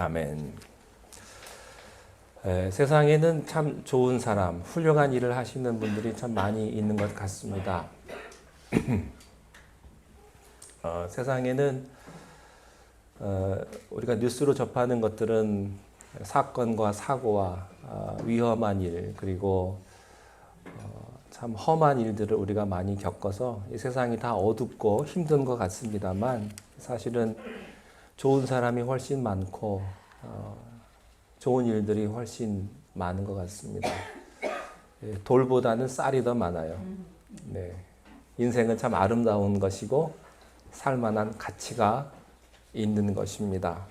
아멘. 세상에는 참 좋은 사람, 훌륭한 일을 하시는 분들이 참 많이 있는 것 같습니다. 세상에는 우리가 뉴스로 접하는 것들은 사건과 사고와 위험한 일, 그리고 참 험한 일들을 우리가 많이 겪어서 이 세상이 다 어둡고 힘든 것 같습니다만, 사실은 좋은 사람이 훨씬 많고 좋은 일들이 훨씬 많은 것 같습니다. 돌보다는 쌀이 더 많아요. 네. 인생은 참 아름다운 것이고 살만한 가치가 있는 것입니다.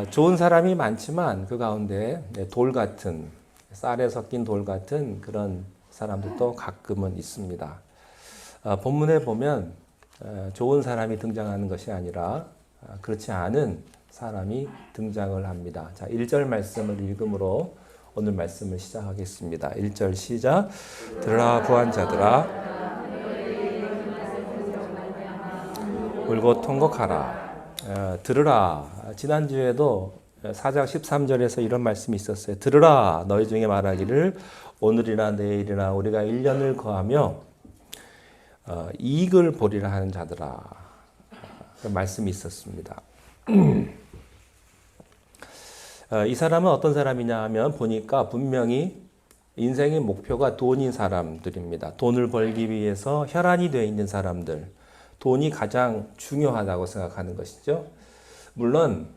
좋은 사람이 많지만 그 가운데 돌 같은, 쌀에 섞인 돌 같은 그런 사람들도 가끔은 있습니다. 본문에 보면 좋은 사람이 등장하는 것이 아니라 그렇지 않은 사람이 등장을 합니다. 자, 1절 말씀을 읽음으로 오늘 말씀을 시작하겠습니다. 1절 시작. 들으라 부한 자들아, 울고 통곡하라. 들으라. 지난주에도 4장 13절에서 이런 말씀이 있었어요. 들으라. 너희 중에 말하기를 오늘이나 내일이나 우리가 1년을 거하며 이익을 보리라 하는 자들아. 그 말씀이 있었습니다. 이 사람은 어떤 사람이냐 하면 보니까 분명히 인생의 목표가 돈인 사람들입니다. 돈을 벌기 위해서 혈안이 되어 있는 사람들. 돈이 가장 중요하다고 생각하는 것이죠. 물론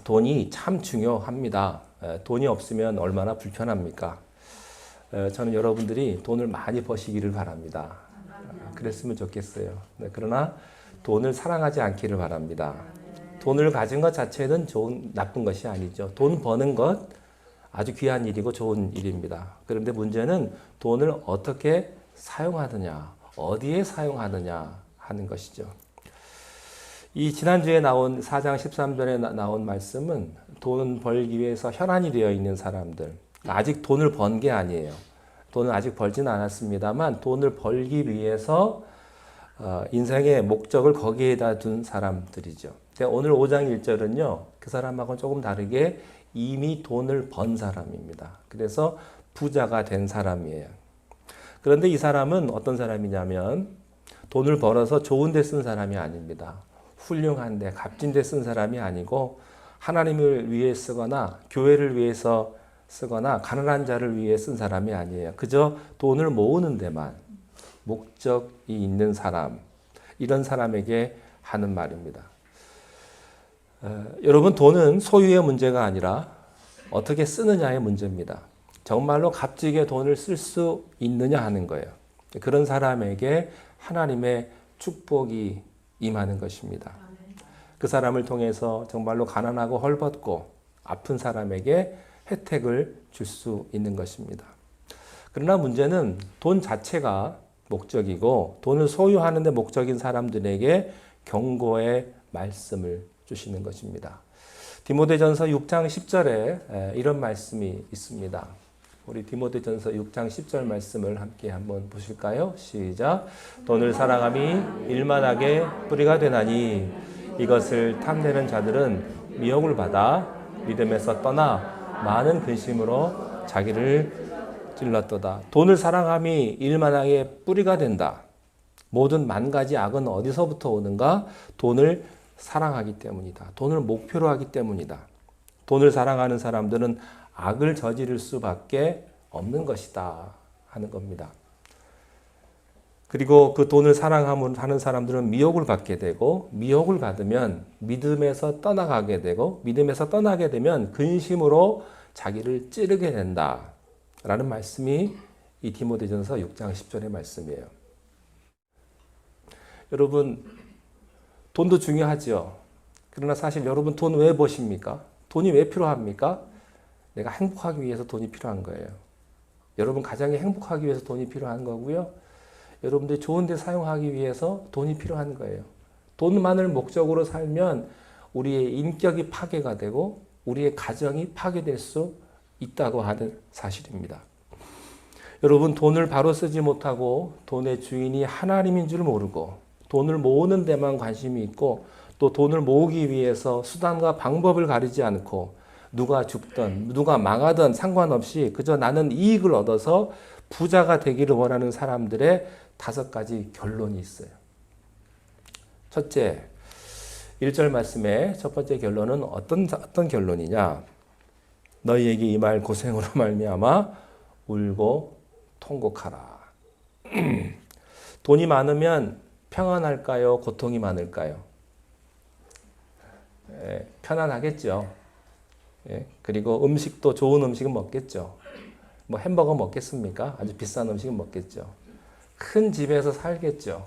돈이 참 중요합니다. 돈이 없으면 얼마나 불편합니까? 저는 여러분들이 돈을 많이 버시기를 바랍니다. 그랬으면 좋겠어요. 그러나 돈을 사랑하지 않기를 바랍니다. 돈을 가진 것 자체는 나쁜 것이 아니죠. 돈 버는 것 아주 귀한 일이고 좋은 일입니다. 그런데 문제는 돈을 어떻게 사용하느냐, 어디에 사용하느냐 하는 것이죠. 이 지난주에 나온 4장 13절에 나온 말씀은 돈 벌기 위해서 혈안이 되어 있는 사람들, 아직 돈을 번 게 아니에요. 돈을 아직 벌지는 않았습니다만 돈을 벌기 위해서 인생의 목적을 거기에다 둔 사람들이죠. 오늘 5장 1절은요, 그 사람하고는 조금 다르게 이미 돈을 번 사람입니다. 그래서 부자가 된 사람이에요. 그런데 이 사람은 어떤 사람이냐면 돈을 벌어서 좋은 데 쓴 사람이 아닙니다. 훌륭한데 값진 데 쓴 사람이 아니고 하나님을 위해 쓰거나 교회를 위해서 쓰거나 가난한 자를 위해 쓴 사람이 아니에요. 그저 돈을 모으는 데만 목적이 있는 사람, 이런 사람에게 하는 말입니다. 여러분, 돈은 소유의 문제가 아니라 어떻게 쓰느냐의 문제입니다. 정말로 값지게 돈을 쓸 수 있느냐 하는 거예요. 그런 사람에게 하나님의 축복이 임하는 것입니다. 그 사람을 통해서 정말로 가난하고 헐벗고 아픈 사람에게 혜택을 줄 수 있는 것입니다. 그러나 문제는 돈 자체가 목적이고 돈을 소유하는 데 목적인 사람들에게 경고의 말씀을 주시는 것입니다. 디모데전서 6장 10절에 이런 말씀이 있습니다. 우리 디모데전서 6장 10절 말씀을 함께 한번 보실까요? 시작. 돈을 사랑함이 일만하게 뿌리가 되나니 이것을 탐내는 자들은 미혹을 받아 믿음에서 떠나 많은 근심으로 자기를 찔렀도다. 돈을 사랑함이 일만하게 뿌리가 된다. 모든 만 가지 악은 어디서부터 오는가? 돈을 사랑하기 때문이다. 돈을 목표로 하기 때문이다. 돈을 사랑하는 사람들은 악을 저지를 수밖에 없는 것이다 하는 겁니다. 그리고 그 돈을 사랑하는 사람들은 미혹을 받게 되고, 미혹을 받으면 믿음에서 떠나가게 되고, 믿음에서 떠나게 되면 근심으로 자기를 찌르게 된다 라는 말씀이 이 디모데전서 6장 10절의 말씀이에요. 여러분, 돈도 중요하죠. 그러나 사실 여러분 돈 왜 버십니까? 돈이 왜 필요합니까? 내가 행복하기 위해서 돈이 필요한 거예요. 여러분 가정이 행복하기 위해서 돈이 필요한 거고요. 여러분들이 좋은 데 사용하기 위해서 돈이 필요한 거예요. 돈만을 목적으로 살면 우리의 인격이 파괴가 되고 우리의 가정이 파괴될 수 있다고 하는 사실입니다. 여러분, 돈을 바로 쓰지 못하고 돈의 주인이 하나님인 줄 모르고 돈을 모으는 데만 관심이 있고 또 돈을 모으기 위해서 수단과 방법을 가리지 않고 누가 죽든 누가 망하든 상관없이 그저 나는 이익을 얻어서 부자가 되기를 원하는 사람들의 5가지 결론이 있어요. 첫째, 1절 말씀의 첫 번째 결론은 어떤 결론이냐? 너희에게 이 말 고생으로 말미암아 울고 통곡하라. 돈이 많으면 평안할까요? 고통이 많을까요? 편안하겠죠. 그리고 음식도 좋은 음식은 먹겠죠. 뭐 햄버거 먹겠습니까? 아주 비싼 음식은 먹겠죠. 큰 집에서 살겠죠.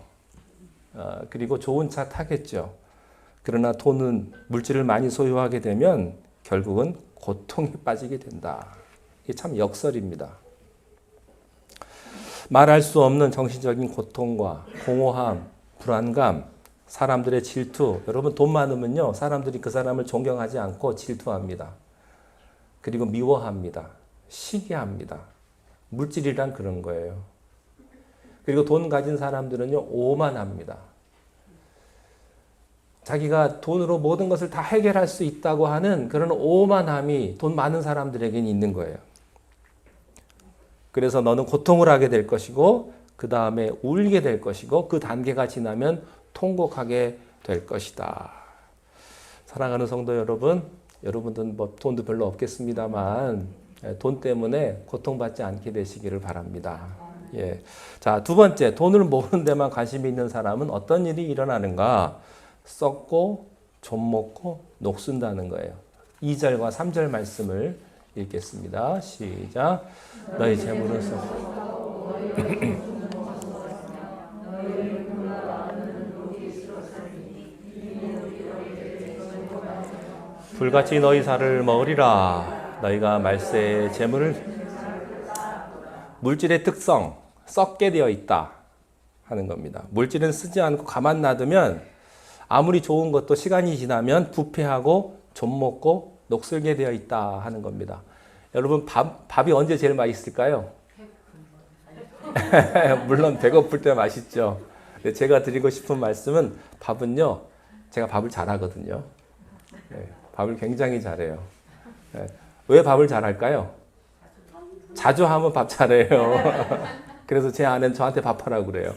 그리고 좋은 차 타겠죠. 그러나 돈은 물질을 많이 소유하게 되면 결국은 고통에 빠지게 된다. 이게 참 역설입니다. 말할 수 없는 정신적인 고통과 공허함, 불안감, 사람들의 질투. 여러분 돈 많으면요, 사람들이 그 사람을 존경하지 않고 질투합니다. 그리고 미워합니다. 시기합니다. 물질이란 그런 거예요. 그리고 돈 가진 사람들은요, 오만합니다. 자기가 돈으로 모든 것을 다 해결할 수 있다고 하는 그런 오만함이 돈 많은 사람들에게는 있는 거예요. 그래서 너는 고통을 하게 될 것이고 그 다음에 울게 될 것이고 그 단계가 지나면 통곡하게 될 것이다. 사랑하는 성도 여러분, 여러분들은 뭐 돈도 별로 없겠습니다만 돈 때문에 고통받지 않게 되시기를 바랍니다. 예. 자, 두 번째, 돈을 모으는 데만 관심이 있는 사람은 어떤 일이 일어나는가? 썩고 좀먹고 녹순다는 거예요. 2절과 3절 말씀을 읽겠습니다. 시작. 너희 재물은 썩고 불같이 너희 살을 먹으리라. 너희가 말세의 재물을 물질의 특성, 썩게 되어 있다 하는 겁니다. 물질은 쓰지 않고 가만 놔두면 아무리 좋은 것도 시간이 지나면 부패하고 좀먹고 녹슬게 되어 있다 하는 겁니다. 여러분 밥이 언제 제일 맛있을까요? 물론 배고플 때 맛있죠. 제가 드리고 싶은 말씀은 밥은요, 제가 밥을 잘하거든요. 밥을 굉장히 잘해요. 왜 밥을 잘할까요? 자주 하면 밥 잘해요. 그래서 제 아내는 저한테 밥하라고 그래요.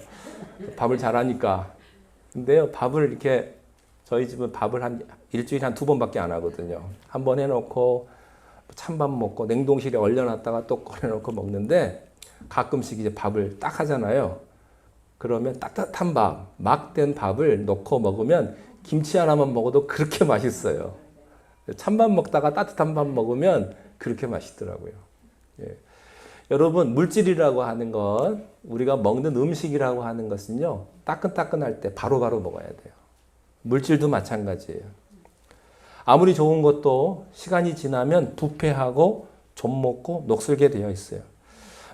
밥을 잘하니까. 근데요, 밥을 이렇게, 저희 집은 밥을 일주일에 한 2번밖에 안 하거든요. 한 번 해놓고, 찬밥 먹고, 냉동실에 얼려놨다가 또 꺼내놓고 먹는데, 가끔씩 이제 밥을 딱 하잖아요. 그러면 따뜻한 밥, 막 된 밥을 넣고 먹으면, 김치 하나만 먹어도 그렇게 맛있어요. 찬밥 먹다가 따뜻한 밥 먹으면 그렇게 맛있더라고요. 예. 여러분, 물질이라고 하는 것, 우리가 먹는 음식이라고 하는 것은요, 따끈따끈할 때 바로바로 먹어야 돼요. 물질도 마찬가지예요. 아무리 좋은 것도 시간이 지나면 부패하고 좀먹고 녹슬게 되어 있어요.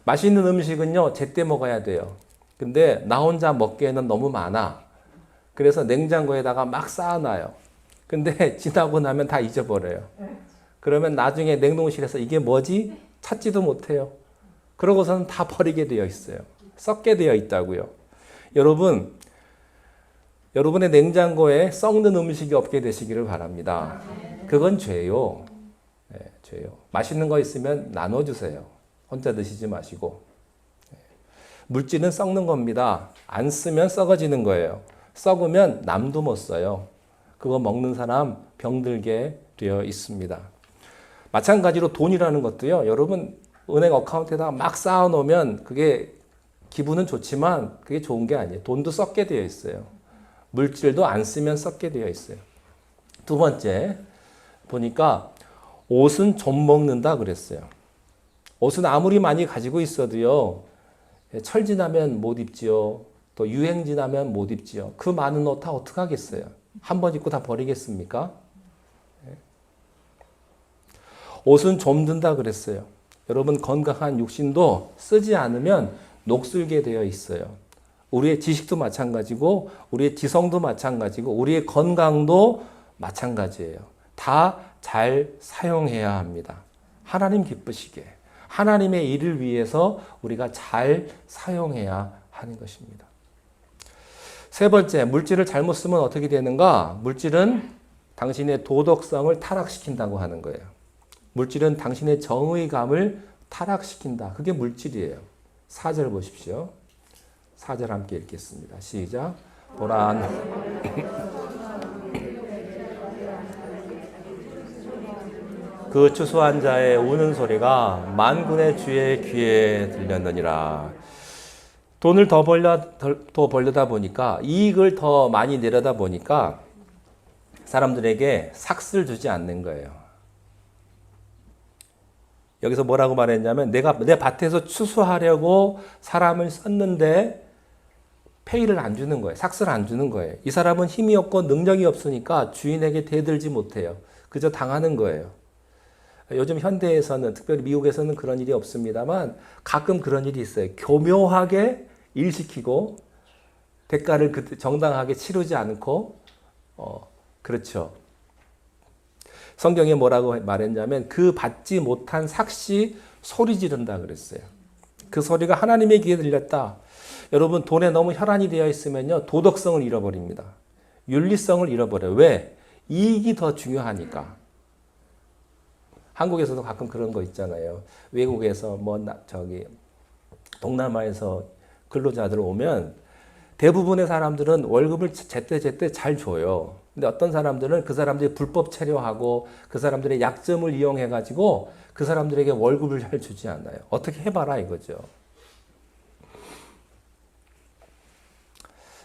맛있는 음식은요, 제때 먹어야 돼요. 근데 나 혼자 먹기에는 너무 많아. 그래서 냉장고에다가 막 쌓아놔요. 근데 지나고 나면 다 잊어버려요. 그러면 나중에 냉동실에서 이게 뭐지? 찾지도 못해요. 그러고서는 다 버리게 되어 있어요. 썩게 되어 있다고요. 여러분의 냉장고에 썩는 음식이 없게 되시기를 바랍니다. 그건 죄요. 네, 죄요. 맛있는 거 있으면 나눠주세요. 혼자 드시지 마시고. 물질은 썩는 겁니다. 안 쓰면 썩어지는 거예요. 썩으면 남도 못 써요. 그거 먹는 사람 병들게 되어 있습니다. 마찬가지로 돈이라는 것도요. 여러분 은행 어카운트에다가 막 쌓아놓으면 그게 기분은 좋지만 그게 좋은 게 아니에요. 돈도 썩게 되어 있어요. 물질도 안 쓰면 썩게 되어 있어요. 두 번째 보니까 옷은 좀 먹는다 그랬어요. 옷은 아무리 많이 가지고 있어도요. 철 지나면 못 입지요. 또 유행 지나면 못 입지요. 그 많은 옷 다 어떡하겠어요? 한 번 입고 다 버리겠습니까? 옷은 좀 든다 그랬어요. 여러분 건강한 육신도 쓰지 않으면 녹슬게 되어 있어요. 우리의 지식도 마찬가지고 우리의 지성도 마찬가지고 우리의 건강도 마찬가지예요. 다 잘 사용해야 합니다. 하나님 기쁘시게 하나님의 일을 위해서 우리가 잘 사용해야 하는 것입니다. 세 번째, 물질을 잘못 쓰면 어떻게 되는가? 물질은 당신의 도덕성을 타락시킨다고 하는 거예요. 물질은 당신의 정의감을 타락시킨다. 그게 물질이에요. 4절 보십시오. 4절 함께 읽겠습니다. 시작. 보라. 그 추수한 자의 우는 소리가 만군의 주의 귀에 들렸느니라. 돈을 더 벌려다 보니까, 이익을 더 많이 내려다 보니까 사람들에게 삭스를 주지 않는 거예요. 여기서 뭐라고 말했냐면, 내가 내 밭에서 추수하려고 사람을 썼는데 페이를 안 주는 거예요. 삭스를 안 주는 거예요. 이 사람은 힘이 없고 능력이 없으니까 주인에게 대들지 못해요. 그저 당하는 거예요. 요즘 현대에서는, 특별히 미국에서는 그런 일이 없습니다만 가끔 그런 일이 있어요. 교묘하게 일시키고 대가를 정당하게 치르지 않고, 그렇죠. 성경에 뭐라고 말했냐면, 그 받지 못한 삭시 소리 지른다 그랬어요. 그 소리가 하나님의 귀에 들렸다. 여러분, 돈에 너무 혈안이 되어 있으면요, 도덕성을 잃어버립니다. 윤리성을 잃어버려요. 왜? 이익이 더 중요하니까. 한국에서도 가끔 그런 거 있잖아요. 외국에서 동남아에서 근로자들 오면 대부분의 사람들은 월급을 제때 잘 줘요. 근데 어떤 사람들은 그 사람들이 불법 체류하고 그 사람들의 약점을 이용해 가지고 그 사람들에게 월급을 잘 주지 않아요. 어떻게 해봐라 이거죠.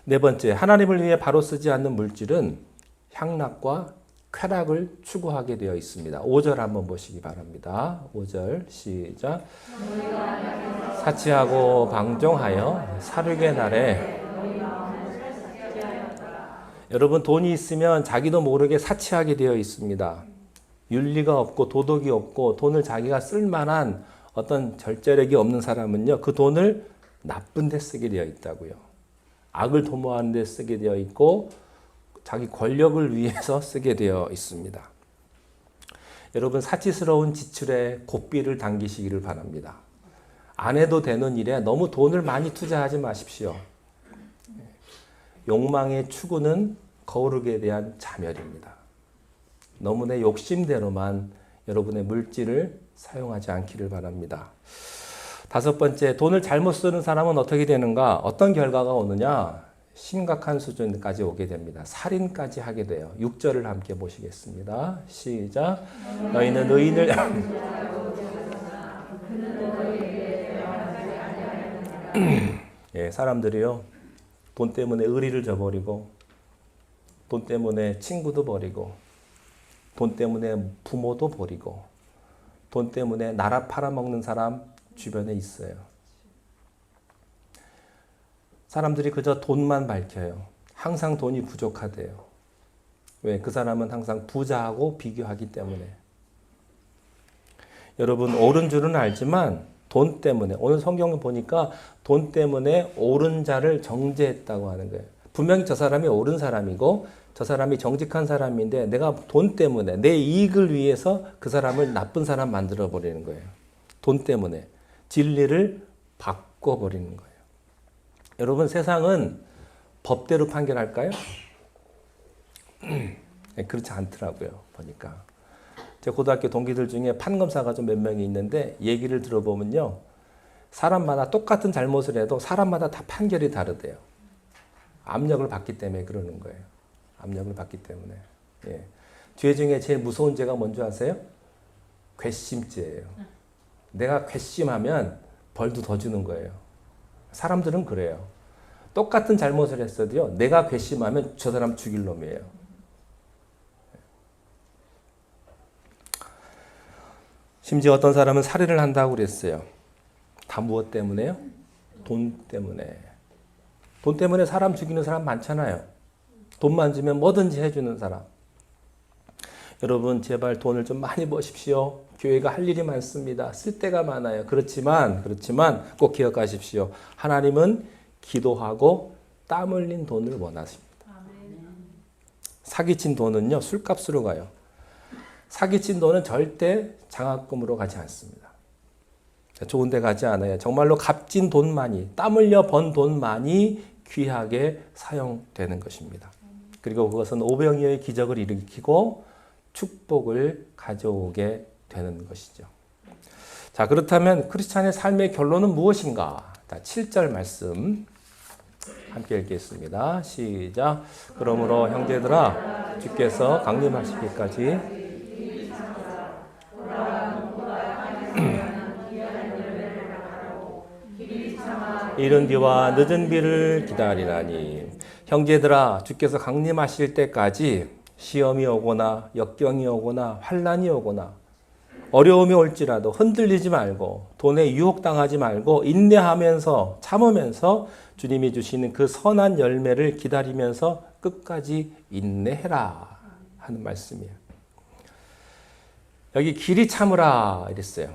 네 번째, 하나님을 위해 바로 쓰지 않는 물질은 향락과 쾌락을 추구하게 되어 있습니다. 5절 한번 보시기 바랍니다. 5절 시작. 사치하고 방종하여 살육의 날에. 여러분, 돈이 있으면 자기도 모르게 사치하게 되어 있습니다. 윤리가 없고 도덕이 없고 돈을 자기가 쓸 만한 어떤 절제력이 없는 사람은요, 그 돈을 나쁜 데 쓰게 되어 있다고요. 악을 도모하는 데 쓰게 되어 있고 자기 권력을 위해서 쓰게 되어 있습니다. 여러분, 사치스러운 지출에 고삐를 당기시기를 바랍니다. 안 해도 되는 일에 너무 돈을 많이 투자하지 마십시오. 욕망의 추구는 거룩에 대한 자멸입니다. 너무 내 욕심대로만 여러분의 물질을 사용하지 않기를 바랍니다. 다섯 번째, 돈을 잘못 쓰는 사람은 어떻게 되는가? 어떤 결과가 오느냐? 심각한 수준까지 오게 됩니다. 살인까지 하게 돼요. 6절을 함께 보시겠습니다. 시작. 너희는 의인을 예, 사람들이요, 돈 때문에 의리를 저버리고, 돈 때문에 친구도 버리고, 돈 때문에 부모도 버리고, 돈 때문에 나라 팔아먹는 사람 주변에 있어요. 사람들이 그저 돈만 밝혀요. 항상 돈이 부족하대요. 왜? 그 사람은 항상 부자하고 비교하기 때문에. 여러분, 옳은 줄은 알지만 돈 때문에, 오늘 성경을 보니까 돈 때문에 옳은 자를 정죄했다고 하는 거예요. 분명히 저 사람이 옳은 사람이고 저 사람이 정직한 사람인데 내가 돈 때문에, 내 이익을 위해서 그 사람을 나쁜 사람 만들어버리는 거예요. 돈 때문에 진리를 바꿔버리는 거예요. 여러분, 세상은 법대로 판결할까요? 그렇지 않더라고요. 보니까. 제 고등학교 동기들 중에 판검사가 좀 몇 명이 있는데 얘기를 들어보면요, 사람마다 똑같은 잘못을 해도 사람마다 다 판결이 다르대요. 압력을 받기 때문에 그러는 거예요. 압력을 받기 때문에. 예. 죄 중에 제일 무서운 죄가 뭔지 아세요? 괘씸죄예요. 내가 괘씸하면 벌도 더 주는 거예요. 사람들은 그래요. 똑같은 잘못을 했어도요, 내가 괘씸하면 저 사람 죽일 놈이에요. 심지어 어떤 사람은 살인을 한다고 그랬어요. 다 무엇 때문에요? 돈 때문에. 돈 때문에 사람 죽이는 사람 많잖아요. 돈만 주면 뭐든지 해주는 사람. 여러분, 제발 돈을 좀 많이 버십시오. 교회가 할 일이 많습니다. 쓸 데가 많아요. 그렇지만 꼭 기억하십시오. 하나님은 기도하고 땀 흘린 돈을 원하십니다. 사기친 돈은요, 술값으로 가요. 사기친 돈은 절대 장학금으로 가지 않습니다. 좋은 데 가지 않아요. 정말로 값진 돈만이, 땀 흘려 번 돈만이 귀하게 사용되는 것입니다. 그리고 그것은 오병이어의 기적을 일으키고 축복을 가져오게 되는 것이죠. 자, 그렇다면 크리스찬의 삶의 결론은 무엇인가? 7절 말씀 함께 읽겠습니다. 시작. 그러므로 형제들아 주께서 강림하시기까지 이른 비와 늦은 비를 기다리라니. 형제들아 주께서 강림하실 때까지 시험이 오거나 역경이 오거나 환난이 오거나 어려움이 올지라도 흔들리지 말고 돈에 유혹당하지 말고 인내하면서 참으면서 주님이 주시는 그 선한 열매를 기다리면서 끝까지 인내해라 하는 말씀이에요. 여기 길이 참으라 이랬어요.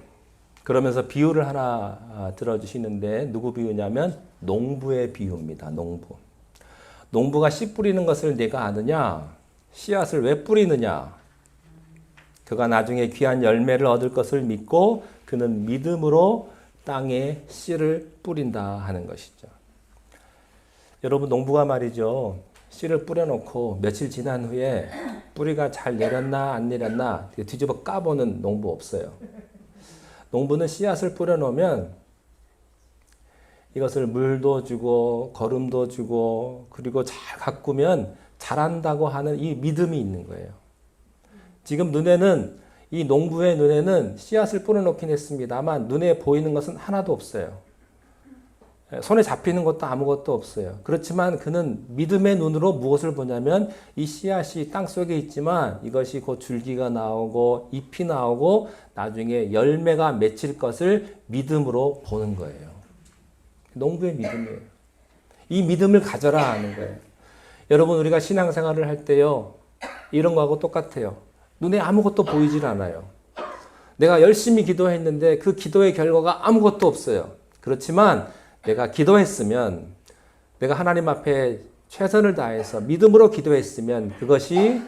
그러면서 비유를 하나 들어주시는데 누구 비유냐면 농부의 비유입니다. 농부. 농부가 씨 뿌리는 것을 내가 아느냐? 씨앗을 왜 뿌리느냐? 그가 나중에 귀한 열매를 얻을 것을 믿고 그는 믿음으로 땅에 씨를 뿌린다 하는 것이죠. 여러분 농부가 말이죠. 씨를 뿌려놓고 며칠 지난 후에 뿌리가 잘 내렸나 안 내렸나 뒤집어 까보는 농부 없어요. 농부는 씨앗을 뿌려놓으면 이것을 물도 주고 거름도 주고 그리고 잘 가꾸면 자란다고 하는 이 믿음이 있는 거예요. 지금 눈에는 이 농부의 눈에는 씨앗을 뿌려놓긴 했습니다만 눈에 보이는 것은 하나도 없어요. 손에 잡히는 것도 아무것도 없어요. 그렇지만 그는 믿음의 눈으로 무엇을 보냐면 이 씨앗이 땅속에 있지만 이것이 곧 줄기가 나오고 잎이 나오고 나중에 열매가 맺힐 것을 믿음으로 보는 거예요. 농부의 믿음이에요. 이 믿음을 가져라 하는 거예요. 여러분 우리가 신앙생활을 할 때요. 이런 거하고 똑같아요. 눈에 아무것도 보이질 않아요. 내가 열심히 기도했는데 그 기도의 결과가 아무것도 없어요. 그렇지만 내가 기도했으면 내가 하나님 앞에 최선을 다해서 믿음으로 기도했으면 그것이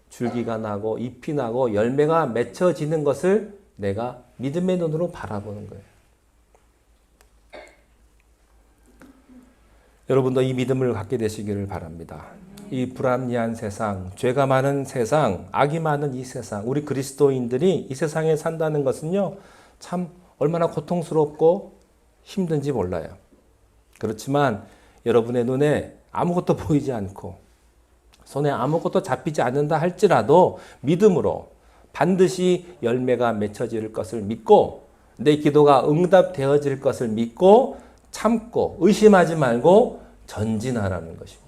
줄기가 나고 잎이 나고 열매가 맺혀지는 것을 내가 믿음의 눈으로 바라보는 거예요. 여러분도 이 믿음을 갖게 되시기를 바랍니다. 이 불합리한 세상, 죄가 많은 세상, 악이 많은 이 세상, 우리 그리스도인들이 이 세상에 산다는 것은요, 참 얼마나 고통스럽고 힘든지 몰라요. 그렇지만 여러분의 눈에 아무것도 보이지 않고 손에 아무것도 잡히지 않는다 할지라도 믿음으로 반드시 열매가 맺혀질 것을 믿고 내 기도가 응답되어질 것을 믿고 참고 의심하지 말고 전진하라는 것입니다.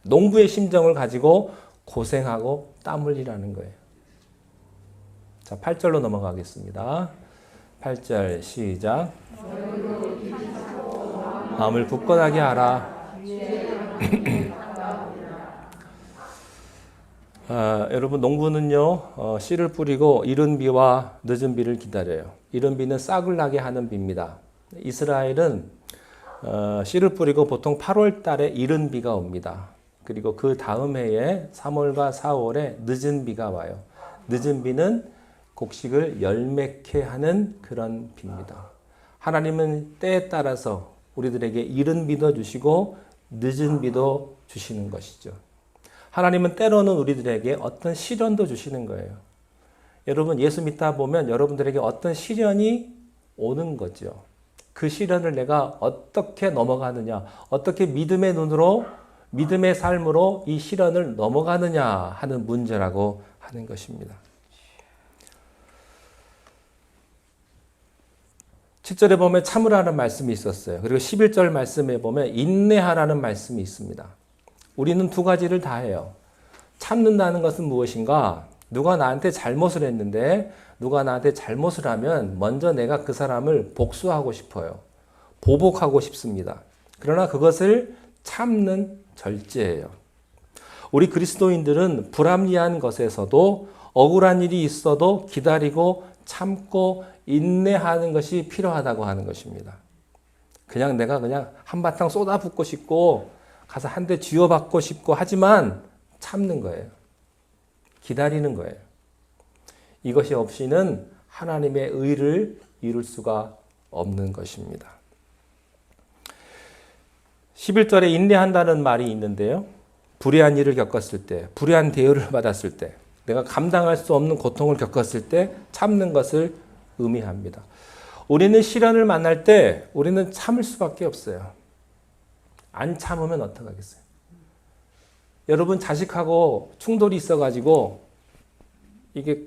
농부의 심정을 가지고 고생하고 땀 흘리라는 거예요. 자, 8절로 넘어가겠습니다. 8절 시작. 마음을 굳건하게 하라. 여러분 농부는요 씨를 뿌리고 이른 비와 늦은 비를 기다려요. 이른 비는 싹을 나게 하는 비입니다. 이스라엘은 씨를 뿌리고 보통 8월 달에 이른 비가 옵니다. 그리고 그 다음 해에 3월과 4월에 늦은 비가 와요. 늦은 비는 곡식을 열매케 하는 그런 비입니다. 하나님은 때에 따라서 우리들에게 이른 비도 주시고 늦은 비도 주시는 것이죠. 하나님은 때로는 우리들에게 어떤 시련도 주시는 거예요. 여러분 예수 믿다 보면 여러분들에게 어떤 시련이 오는 거죠. 그 시련을 내가 어떻게 넘어가느냐, 어떻게 믿음의 눈으로 믿음의 삶으로 이 시련을 넘어가느냐 하는 문제라고 하는 것입니다. 10절에 보면 참으라는 말씀이 있었어요. 그리고 11절 말씀에 보면 인내하라는 말씀이 있습니다. 우리는 두 가지를 다 해요. 참는다는 것은 무엇인가? 누가 나한테 잘못을 했는데 누가 나한테 잘못을 하면 먼저 내가 그 사람을 복수하고 싶어요. 보복하고 싶습니다. 그러나 그것을 참는 절제예요. 우리 그리스도인들은 불합리한 것에서도 억울한 일이 있어도 기다리고 참고 인내하는 것이 필요하다고 하는 것입니다. 그냥 내가 그냥 한바탕 쏟아붓고 싶고 가서 한 대 쥐어받고 싶고 하지만 참는 거예요. 기다리는 거예요. 이것이 없이는 하나님의 의를 이룰 수가 없는 것입니다. 11절에 인내한다는 말이 있는데요. 불의한 일을 겪었을 때, 불의한 대우를 받았을 때, 내가 감당할 수 없는 고통을 겪었을 때 참는 것을 의미합니다. 우리는 시련을 만날 때 우리는 참을 수밖에 없어요. 안 참으면 어떡하겠어요? 여러분 자식하고 충돌이 있어가지고 이게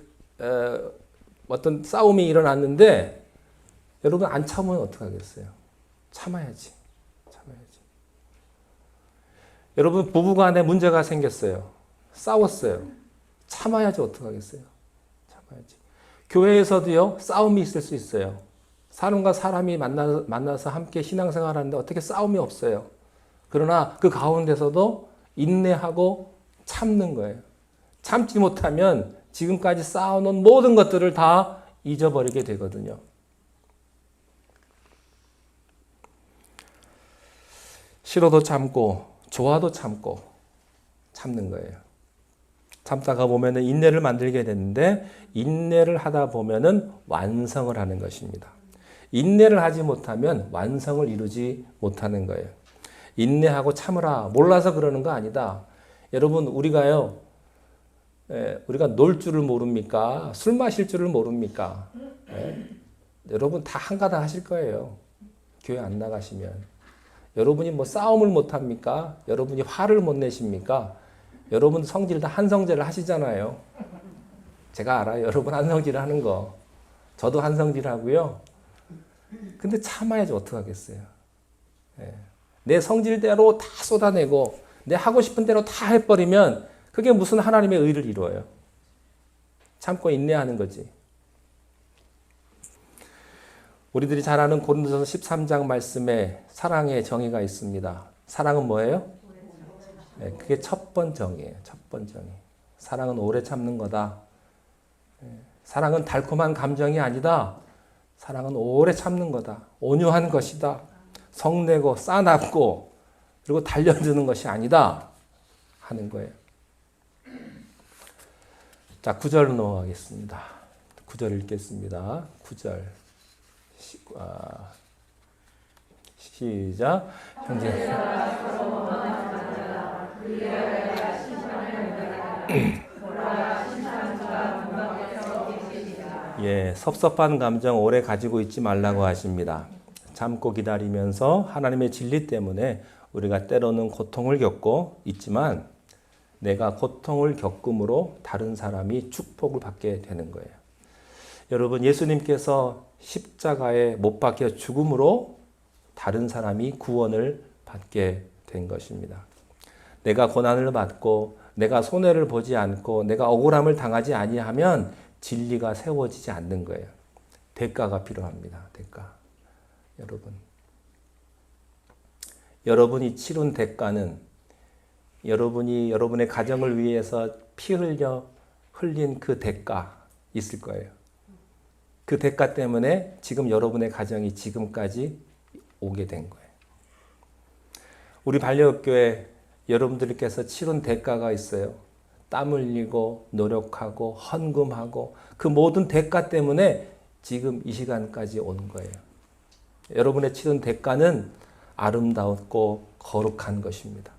어떤 싸움이 일어났는데 여러분 안 참으면 어떡하겠어요? 참아야지. 여러분 부부간에 문제가 생겼어요. 싸웠어요. 참아야지 어떡하겠어요? 참아야지. 교회에서도요 싸움이 있을 수 있어요. 사람과 사람이 만나서 함께 신앙생활하는데 어떻게 싸움이 없어요. 그러나 그 가운데서도 인내하고 참는 거예요. 참지 못하면 지금까지 쌓아놓은 모든 것들을 다 잊어버리게 되거든요. 싫어도 참고 좋아도 참고 참는 거예요. 참다가 보면은 인내를 만들게 되는데 인내를 하다 보면은 완성을 하는 것입니다. 인내를 하지 못하면 완성을 이루지 못하는 거예요. 인내하고 참으라. 몰라서 그러는 거 아니다. 여러분 우리가요. 우리가 놀 줄을 모릅니까? 술 마실 줄을 모릅니까? 여러분 다 한가닥 하실 거예요. 교회 안 나가시면. 여러분이 뭐 싸움을 못 합니까? 여러분이 화를 못 내십니까? 여러분 성질 다 한성질을 하시잖아요. 제가 알아요. 여러분 한성질 하는 거. 저도 한성질 하고요. 근데 참아야지 어떡하겠어요. 내 성질대로 다 쏟아내고 내 하고 싶은 대로 다 해버리면 그게 무슨 하나님의 의를 이루어요. 참고 인내하는 거지. 우리들이 잘 아는 고린도전서 13장 말씀에 사랑의 정의가 있습니다. 사랑은 뭐예요? 그게 첫 번 정의예요. 첫 번 정의. 사랑은 오래 참는 거다. 사랑은 달콤한 감정이 아니다. 사랑은 오래 참는 거다. 온유한 것이다. 성내고 싸납고 그리고 단련드는 것이 아니다. 하는 거예요. 자, 9절로 넘어가겠습니다. 9절 읽겠습니다. 9절. 시작. 형제. 예, 섭섭한 감정 오래 가지고 있지 말라고 하십니다. 참고 기다리면서 하나님의 진리 때문에 우리가 때로는 고통을 겪고 있지만 내가 고통을 겪음으로 다른 사람이 축복을 받게 되는 거예요. 여러분 예수님께서 십자가에 못 박혀 죽음으로 다른 사람이 구원을 받게 된 것입니다. 내가 고난을 받고 내가 손해를 보지 않고 내가 억울함을 당하지 아니하면 진리가 세워지지 않는 거예요. 대가가 필요합니다. 대가. 여러분이 치른 대가는 여러분이 여러분의 가정을 위해서 피 흘려 흘린 그 대가 있을 거예요. 그 대가 때문에 지금 여러분의 가정이 지금까지 오게 된 거예요. 우리 반려교회 여러분들께서 치른 대가가 있어요. 땀 흘리고 노력하고 헌금하고 그 모든 대가 때문에 지금 이 시간까지 온 거예요. 여러분의 치른 대가는 아름다웠고 거룩한 것입니다.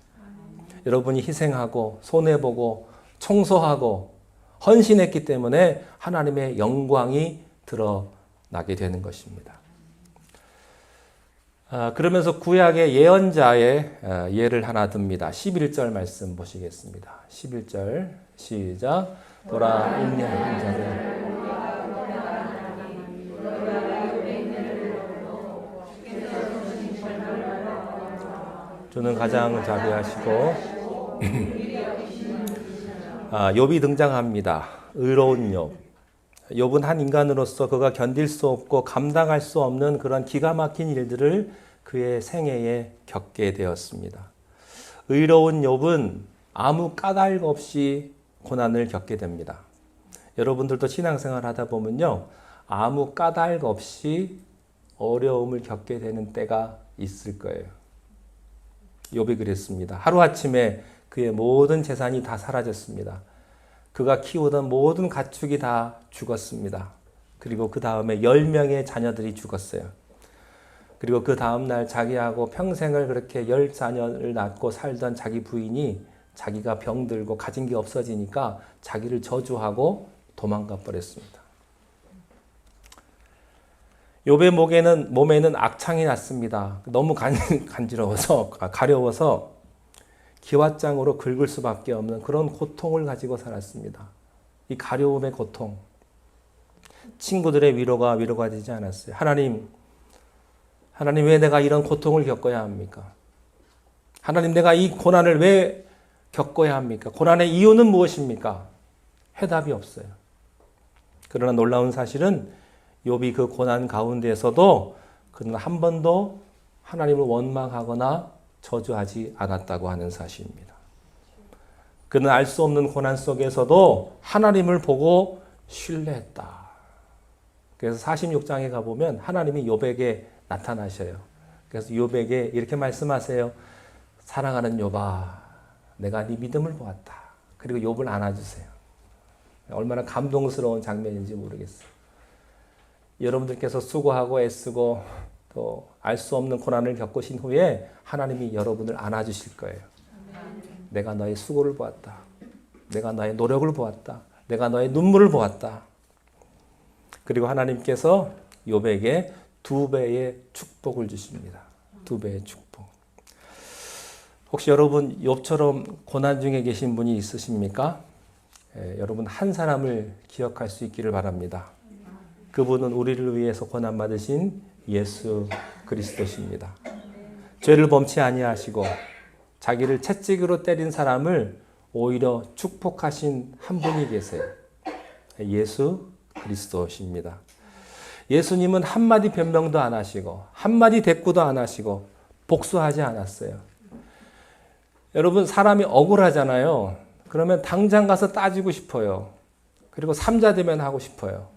여러분이 희생하고 손해보고 청소하고 헌신했기 때문에 하나님의 영광이 드러나게 되는 것입니다. 그러면서 구약의 예언자의 예를 하나 듭니다. 11절 말씀 보시겠습니다. 11절 시작. 돌아 인내하는 자를 주는 가장 자비하시고 욥이 등장합니다. 의로운 욥. 욥은 한 인간으로서 그가 견딜 수 없고 감당할 수 없는 그런 기가 막힌 일들을 그의 생애에 겪게 되었습니다. 의로운 욥은 아무 까닭 없이 고난을 겪게 됩니다. 여러분들도 신앙생활 하다 보면요. 아무 까닭 없이 어려움을 겪게 되는 때가 있을 거예요. 욥이 그랬습니다. 하루아침에 그의 모든 재산이 다 사라졌습니다. 그가 키우던 모든 가축이 다 죽었습니다. 그리고 그 다음에 10명의 자녀들이 죽었어요. 그리고 그 다음날 자기하고 평생을 그렇게 14년을 낳고 살던 자기 부인이 자기가 병들고 가진 게 없어지니까 자기를 저주하고 도망가 버렸습니다. 욥의 몸에는 악창이 났습니다. 너무 간지러워서 가려워서 기왓장으로 긁을 수밖에 없는 그런 고통을 가지고 살았습니다. 이 가려움의 고통. 친구들의 위로가 되지 않았어요. 하나님 왜 내가 이런 고통을 겪어야 합니까? 하나님 내가 이 고난을 왜 겪어야 합니까? 고난의 이유는 무엇입니까? 해답이 없어요. 그러나 놀라운 사실은 욥이 그 고난 가운데에서도 그는 한 번도 하나님을 원망하거나 저주하지 않았다고 하는 사실입니다. 그는 알 수 없는 고난 속에서도 하나님을 보고 신뢰했다. 그래서 46장에 가보면 하나님이 욥에게 나타나셔요. 그래서 욥에게 이렇게 말씀하세요. 사랑하는 욥아, 내가 네 믿음을 보았다. 그리고 욥을 안아주세요. 얼마나 감동스러운 장면인지 모르겠어요. 여러분들께서 수고하고 애쓰고 또 알 수 없는 고난을 겪으신 후에 하나님이 여러분을 안아주실 거예요. 내가 너의 수고를 보았다. 내가 너의 노력을 보았다. 내가 너의 눈물을 보았다. 그리고 하나님께서 욥에게 2배의 축복을 주십니다. 2배의 축복. 혹시 여러분 욥처럼 고난 중에 계신 분이 있으십니까? 여러분 한 사람을 기억할 수 있기를 바랍니다. 그분은 우리를 위해서 고난 받으신 예수 그리스도십니다. 죄를 범치 아니하시고 자기를 채찍으로 때린 사람을 오히려 축복하신 한 분이 계세요. 예수 그리스도십니다. 예수님은 한마디 변명도 안 하시고 한마디 대꾸도 안 하시고 복수하지 않았어요. 여러분 사람이 억울하잖아요. 그러면 당장 가서 따지고 싶어요. 그리고 삼자대면 하고 싶어요.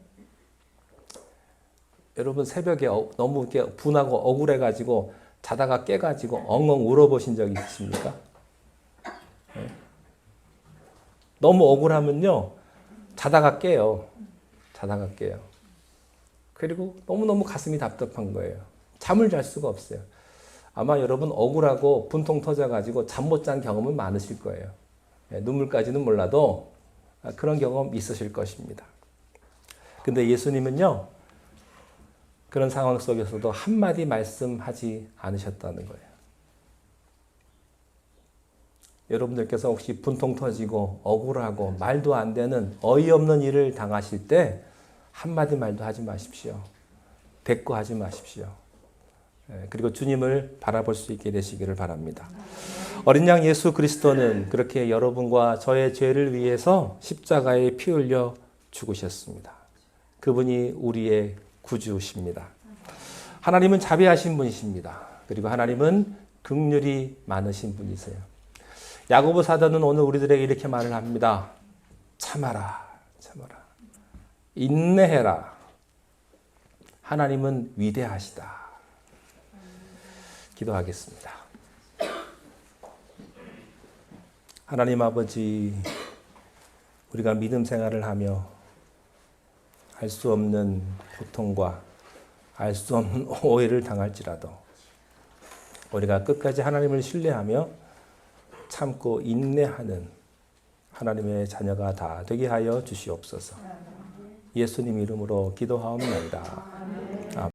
여러분 새벽에 너무 이렇게 분하고 억울해가지고 자다가 깨가지고 엉엉 울어보신 적 있으십니까? 네. 너무 억울하면요 자다가 깨요. 그리고 너무너무 가슴이 답답한 거예요. 잠을 잘 수가 없어요. 아마 여러분 억울하고 분통 터져가지고 잠 못 잔 경험은 많으실 거예요. 눈물까지는 몰라도 그런 경험 있으실 것입니다. 근데 예수님은요 그런 상황 속에서도 한마디 말씀하지 않으셨다는 거예요. 여러분들께서 혹시 분통 터지고 억울하고 말도 안 되는 어이없는 일을 당하실 때 한마디 말도 하지 마십시오. 대꾸하지 마십시오. 그리고 주님을 바라볼 수 있게 되시기를 바랍니다. 어린 양 예수 그리스도는 그렇게 여러분과 저의 죄를 위해서 십자가에 피 흘려 죽으셨습니다. 그분이 우리의 구주십니다. 하나님은 자비하신 분이십니다. 그리고 하나님은 긍휼이 많으신 분이세요. 야고보 사도는 오늘 우리들에게 이렇게 말을 합니다. 참아라. 인내해라. 하나님은 위대하시다. 기도하겠습니다. 하나님 아버지, 우리가 믿음 생활을 하며 알 수 없는 고통과 알 수 없는 오해를 당할지라도 우리가 끝까지 하나님을 신뢰하며 참고 인내하는 하나님의 자녀가 다 되게 하여 주시옵소서. 예수님 이름으로 기도하옵나이다.